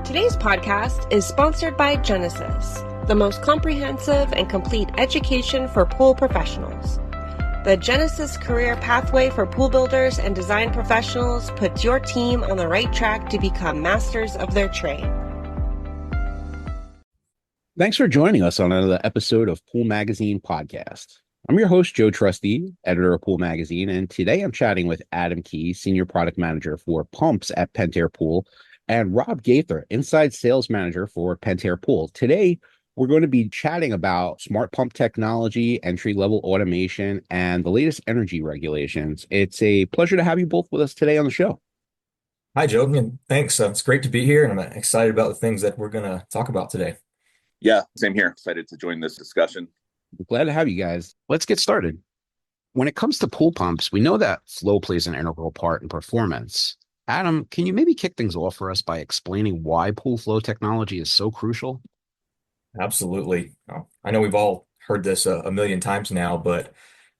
Today's podcast is sponsored by Genesis, the most comprehensive and complete education for pool professionals. The Genesis Career Pathway for Pool Builders and Design Professionals puts your team on the right track to become masters of their trade. Thanks for joining us on another episode of Pool Magazine Podcast. I'm your host, Joe Trustee, editor of Pool Magazine, and today I'm chatting with Adam Key, Senior Product Manager for Pumps at Pentair Pool, and Rob Gaither, Inside Sales Manager for Pentair Pool. Today, we're going to be chatting about smart pump technology, entry-level automation, and the latest energy regulations. It's a pleasure to have you both with us today on the show. Hi, Joe, and thanks. It's great to be here, and I'm excited about the things that we're going to talk about today. Yeah, same here. Excited to join this discussion. Glad to have you guys. Let's get started. When it comes to pool pumps, we know that flow plays an integral part in performance. Adam, can you maybe kick things off for us by explaining why pool flow technology is so crucial? Absolutely. I know we've all heard this a million times now, but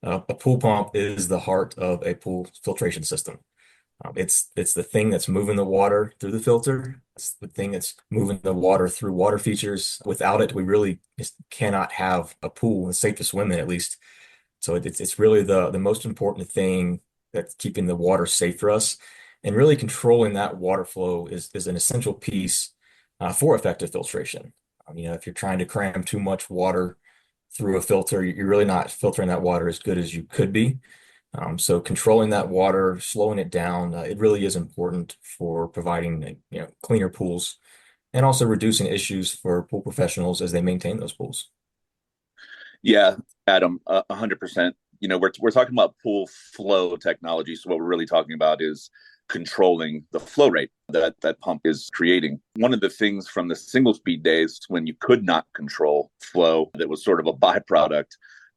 a pool pump is the heart of a pool filtration system. It's the thing that's moving the water through the filter. It's the thing that's moving the water through water features. Without it, we really just cannot have a pool. It's safe to swim in, at least. So it's really the most important thing that's keeping the water safe for us. And really controlling that water flow is an essential piece for effective filtration. If you're trying to cram too much water through a filter, you're really not filtering that water as good as you could be. So controlling that water, slowing it down, it really is important for providing cleaner pools and also reducing issues for pool professionals as they maintain those pools. Yeah, Adam, 100%. We're talking about pool flow technology. So what we're really talking about is controlling the flow rate that pump is creating. One of the things from the single speed days when you could not control flow that was sort of a byproduct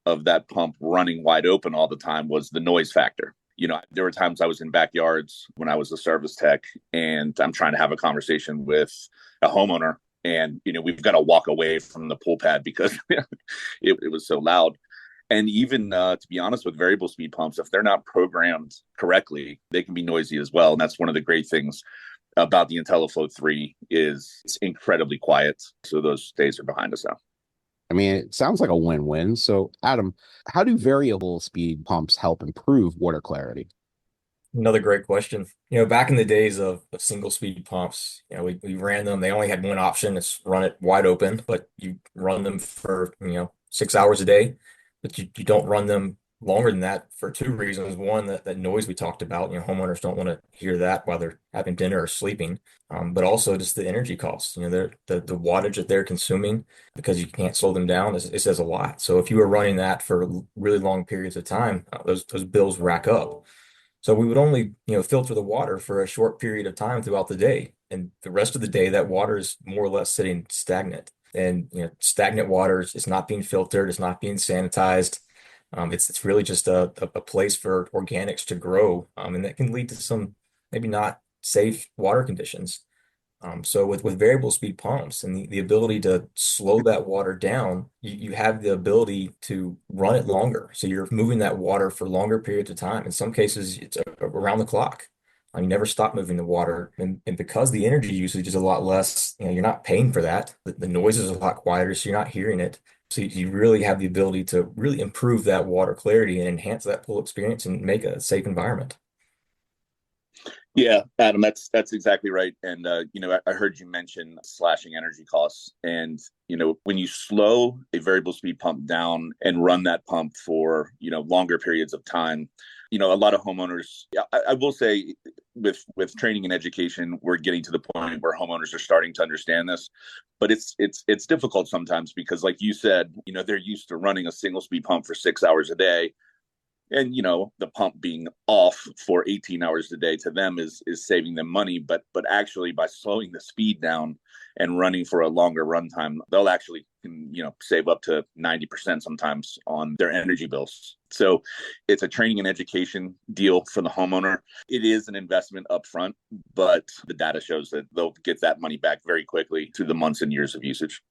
of that pump running wide open all the time was the noise factor. There were times I was in backyards when I was a service tech and I'm trying to have a conversation with a homeowner and, we've got to walk away from the pool pad because it was so loud. And even to be honest with variable speed pumps, if they're not programmed correctly, they can be noisy as well. And that's one of the great things about the IntelliFlow 3 is it's incredibly quiet. So those days are behind us now. I mean, it sounds like a win-win. So, Adam, how do variable speed pumps help improve water clarity? Another great question. Back in the days of single speed pumps, we ran them. They only had one option. It's run it wide open, but you run them for, 6 hours a day, but you don't run them longer than that for two reasons. One, that noise we talked about, homeowners don't want to hear that while they're having dinner or sleeping. But also just the energy costs, the wattage that they're consuming because you can't slow them down, it says a lot. So if you were running that for really long periods of time, those bills rack up. So we would only, filter the water for a short period of time throughout the day. And the rest of the day, that water is more or less sitting stagnant. And, stagnant water is not being filtered, it's not being sanitized. It's really just a place for organics to grow, and that can lead to some maybe not safe water conditions. So with variable speed pumps and the ability to slow that water down, you have the ability to run it longer. So you're moving that water for longer periods of time. In some cases, it's around the clock. You never stop moving the water. And because the energy usage is a lot less, you're not paying for that. The noise is a lot quieter, so you're not hearing it. So you really have the ability to really improve that water clarity and enhance that pool experience and make a safe environment. Yeah, Adam, that's exactly right. And, I heard you mention slashing energy costs. And, when you slow a variable speed pump down and run that pump for, longer periods of time, a lot of homeowners, I will say with training and education, we're getting to the point where homeowners are starting to understand this, but it's difficult sometimes because like you said, they're used to running a single speed pump for 6 hours a day. And, the pump being off for 18 hours a day to them is saving them money. But actually by slowing the speed down and running for a longer run time, they'll actually, save up to 90% sometimes on their energy bills. So it's a training and education deal for the homeowner. It is an investment up front, but the data shows that they'll get that money back very quickly through the months and years of usage.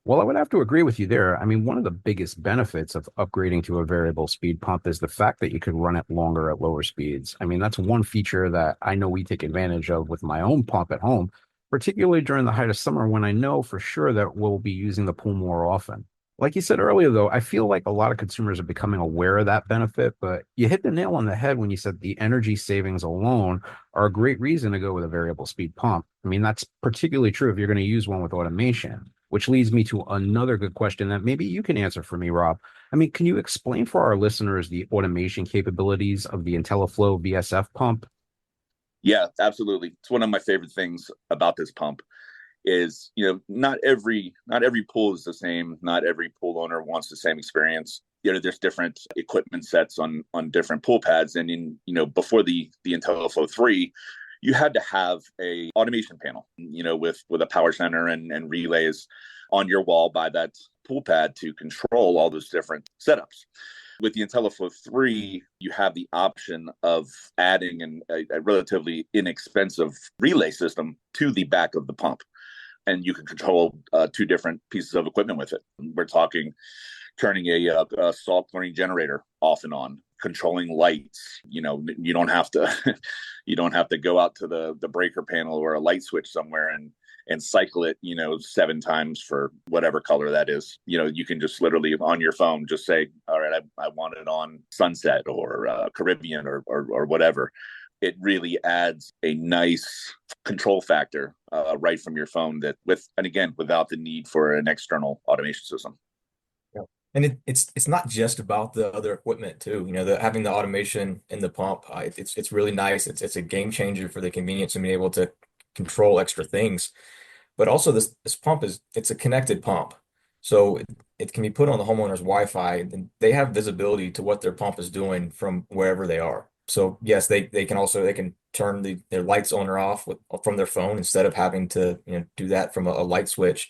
Well, I would have to agree with you there. I mean, one of the biggest benefits of upgrading to a variable speed pump is the fact that you can run it longer at lower speeds. I mean, that's one feature that I know we take advantage of with my own pump at home. particularly during the height of summer when I know for sure that we'll be using the pool more often. Like you said earlier, though, I feel like a lot of consumers are becoming aware of that benefit, but you hit the nail on the head when you said the energy savings alone are a great reason to go with a variable speed pump. I mean, that's particularly true if you're going to use one with automation, which leads me to another good question that maybe you can answer for me, Rob. I mean, can you explain for our listeners the automation capabilities of the IntelliFlow VSF pump? Yeah, absolutely. It's one of my favorite things about this pump is, not every pool is the same. Not every pool owner wants the same experience. There's different equipment sets on different pool pads. And before the IntelliFlow 3, you had to have a automation panel, with a power center and relays on your wall by that pool pad to control all those different setups. With the IntelliFlow 3, you have the option of adding a relatively inexpensive relay system to the back of the pump. And you can control two different pieces of equipment with it. We're talking turning a salt chlorine generator off and on, controlling lights. You don't have to you don't have to go out to the breaker panel or a light switch somewhere and cycle it 7 times for whatever color that is. You can just literally on your phone just say, all right, I want it on sunset or Caribbean or whatever. It really adds a nice control factor right from your phone without the need for an external automation system. Yeah. And it's not just about the other equipment too. Having the automation in the pump, it's really nice. It's a game changer for the convenience of being able to control extra things. But also this pump it's a connected pump. So it can be put on the homeowner's Wi-Fi and they have visibility to what their pump is doing from wherever they are. So yes, they can turn their lights on or off from their phone instead of having to do that from a light switch.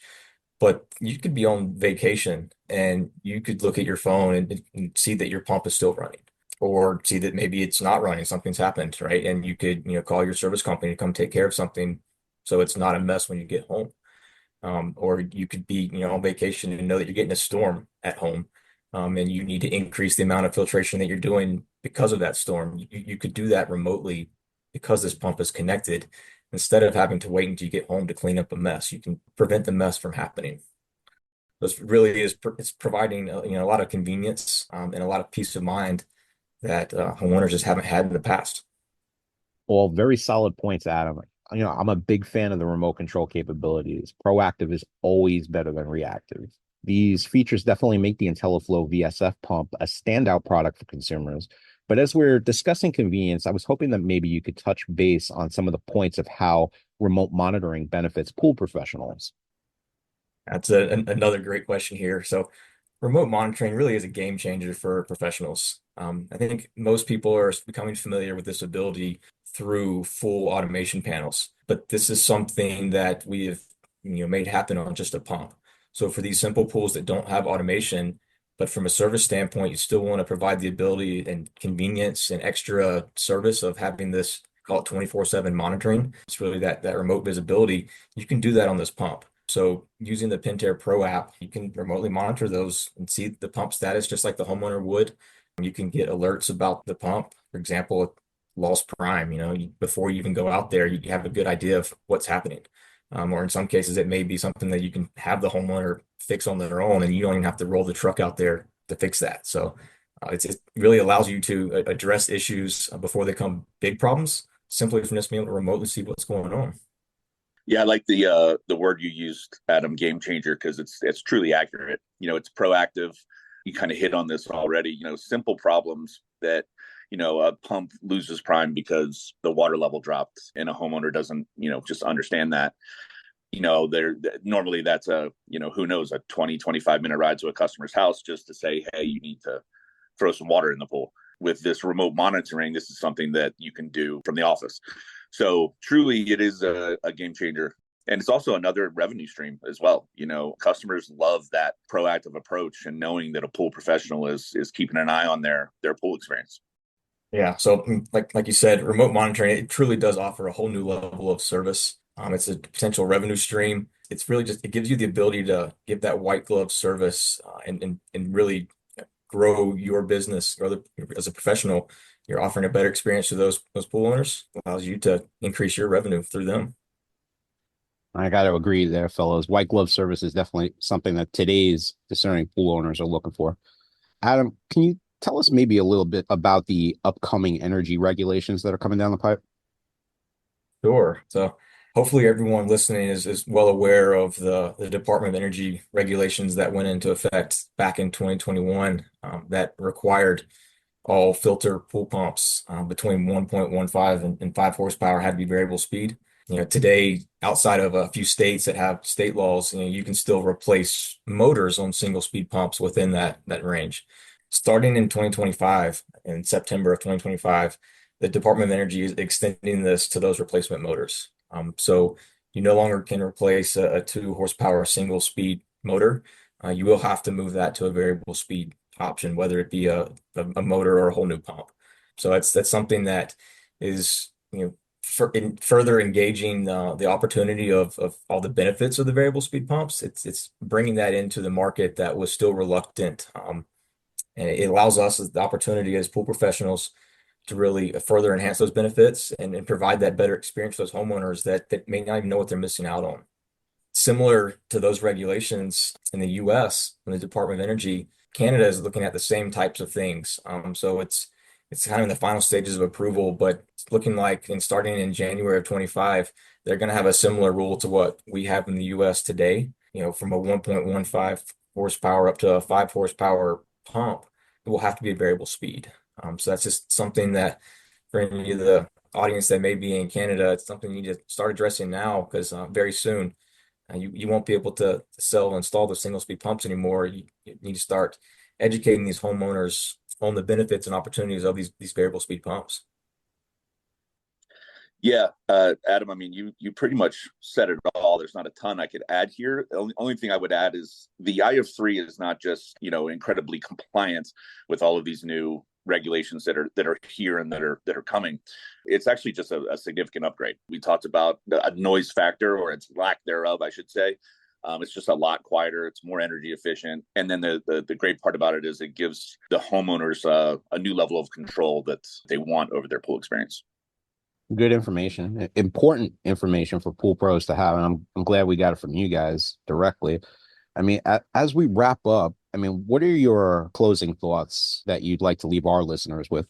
But you could be on vacation and you could look at your phone and see that your pump is still running, or see that maybe it's not running, something's happened, right? And you could call your service company to come take care of something so it's not a mess when you get home. Or you could be on vacation and know that you're getting a storm at home, and you need to increase the amount of filtration that you're doing because of that storm. You could do that remotely because this pump is connected. Instead of having to wait until you get home to clean up a mess, you can prevent the mess from happening. This really it's providing a lot of convenience and a lot of peace of mind that homeowners just haven't had in the past. All very solid points, Adam. I'm a big fan of the remote control capabilities. Proactive is always better than reactive. These features definitely make the IntelliFlow VSF pump a standout product for consumers. But as we're discussing convenience, I was hoping that maybe you could touch base on some of the points of how remote monitoring benefits pool professionals. That's another great question here. So remote monitoring really is a game changer for professionals. I think most people are becoming familiar with this ability through full automation panels, but this is something that we have made happen on just a pump. So for these simple pools that don't have automation, but from a service standpoint, you still want to provide the ability and convenience and extra service of having this, call it 24/7 monitoring. It's really that remote visibility. You can do that on this pump. So using the Pentair Pro app, you can remotely monitor those and see the pump status just like the homeowner would. You can get alerts about the pump. For example, lost prime, before you even go out there, you have a good idea of what's happening. Or in some cases, it may be something that you can have the homeowner fix on their own, and you don't even have to roll the truck out there to fix that. So it really allows you to address issues before they become big problems, simply from just being able to remotely see what's going on. Yeah, I like the word you used, Adam, game changer, because it's truly accurate. It's proactive. You kind of hit on this already. Simple problems that a pump loses prime because the water level dropped and a homeowner doesn't just understand that. Normally that's who knows, a 20-25 minute ride to a customer's house just to say, hey, you need to throw some water in the pool. With this remote monitoring, this is something that you can do from the office. So truly it is a game changer. And it's also another revenue stream as well. Customers love that proactive approach and knowing that a pool professional is keeping an eye on their pool experience. Yeah. So like you said, remote monitoring, it truly does offer a whole new level of service. It's a potential revenue stream. It's really it gives you the ability to give that white glove service and really grow your business, or as a professional, you're offering a better experience to those pool owners. Allows you to increase your revenue through them. I got to agree there, fellows. White glove service is definitely something that today's discerning pool owners are looking for. Adam, can you tell us maybe a little bit about the upcoming energy regulations that are coming down the pipe? Sure. So hopefully everyone listening is well aware of the Department of Energy regulations that went into effect back in 2021 that required all filter pool pumps between 1.15 and 5 horsepower had to be variable speed. Today, outside of a few states that have state laws, you can still replace motors on single speed pumps within that range. Starting in 2025, in September of 2025, the Department of Energy is extending this to those replacement motors. So you no longer can replace a 2 horsepower single speed motor. You will have to move that to a variable speed option, whether it be a motor or a whole new pump. So that's something that is, further engaging the opportunity of all the benefits of the variable speed pumps. It's bringing that into the market that was still reluctant, and it allows us the opportunity as pool professionals to really further enhance those benefits and provide that better experience for those homeowners that may not even know what they're missing out on. Similar to those regulations in the US, in the Department of Energy, Canada is looking at the same types of things. So it's kind of in the final stages of approval, but it's looking like starting in January of 25, they're going to have a similar rule to what we have in the US today. From a 1.15 horsepower up to a 5 horsepower pump, it will have to be a variable speed. So that's just something that for any of the audience that may be in Canada, it's something you need to start addressing now because very soon you won't be able to sell and install the single speed pumps anymore. You need to start educating these homeowners on the benefits and opportunities of these variable speed pumps. Yeah, Adam, I mean, you pretty much said it all. There's not a ton I could add here. The only thing I would add is the IF3 is not just, incredibly compliant with all of these new regulations that are here and that are coming. It's actually just a significant upgrade. We talked about a noise factor, or its lack thereof, I should say. It's just a lot quieter. It's more energy efficient. And then the great part about it is it gives the homeowners a new level of control that they want over their pool experience. Good information, important information for pool pros to have. And I'm glad we got it from you guys directly. I mean, as we wrap up, I mean, what are your closing thoughts that you'd like to leave our listeners with?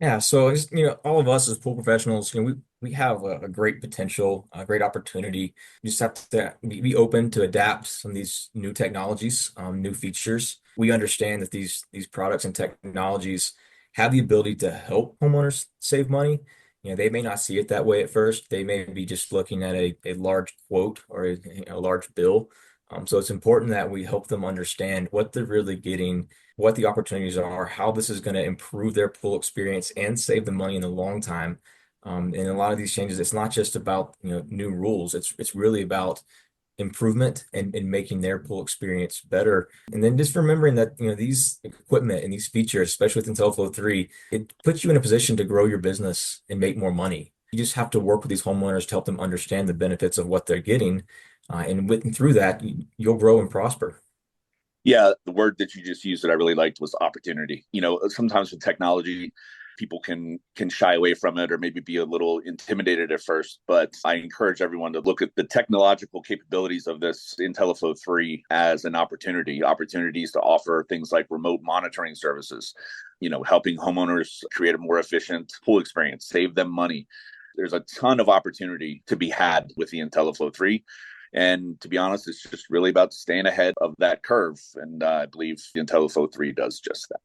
Yeah, so all of us as pool professionals, we have a great potential, a great opportunity. You just have to be open to adapt some of these new technologies, new features. We understand that these products and technologies have the ability to help homeowners save money. They may not see it that way at first. They may be just looking at a large quote or a large bill. So it's important that we help them understand what they're really getting, what the opportunities are, how this is going to improve their pool experience and save them money in the long time. And a lot of these changes, it's not just about new rules. It's really about improvement and making their pool experience better. And then just remembering that these equipment and these features, especially with IntelliFlow 3, it puts you in a position to grow your business and make more money. You just have to work with these homeowners to help them understand the benefits of what they're getting. And through that, you'll grow and prosper. Yeah, the word that you just used that I really liked was opportunity. Sometimes with technology, people can shy away from it or maybe be a little intimidated at first. But I encourage everyone to look at the technological capabilities of this IntelliFlow 3 as an opportunities to offer things like remote monitoring services, helping homeowners create a more efficient pool experience, save them money. There's a ton of opportunity to be had with the IntelliFlow 3. And to be honest, it's just really about staying ahead of that curve. And I believe the IntelliFlow 3 does just that.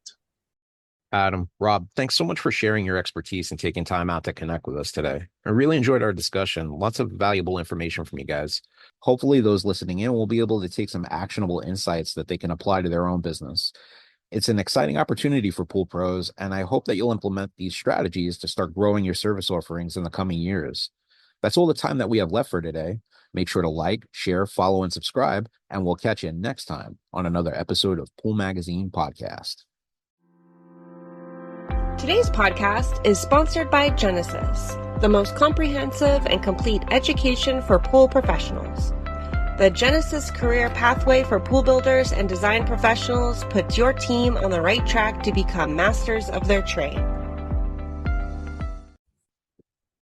Adam, Rob, thanks so much for sharing your expertise and taking time out to connect with us today. I really enjoyed our discussion. Lots of valuable information from you guys. Hopefully those listening in will be able to take some actionable insights that they can apply to their own business. It's an exciting opportunity for pool pros, and I hope that you'll implement these strategies to start growing your service offerings in the coming years. That's all the time that we have left for today. Make sure to like, share, follow, and subscribe, and we'll catch you next time on another episode of Pool Magazine Podcast. Today's podcast is sponsored by Genesis, the most comprehensive and complete education for pool professionals. The Genesis career pathway for pool builders and design professionals puts your team on the right track to become masters of their trade.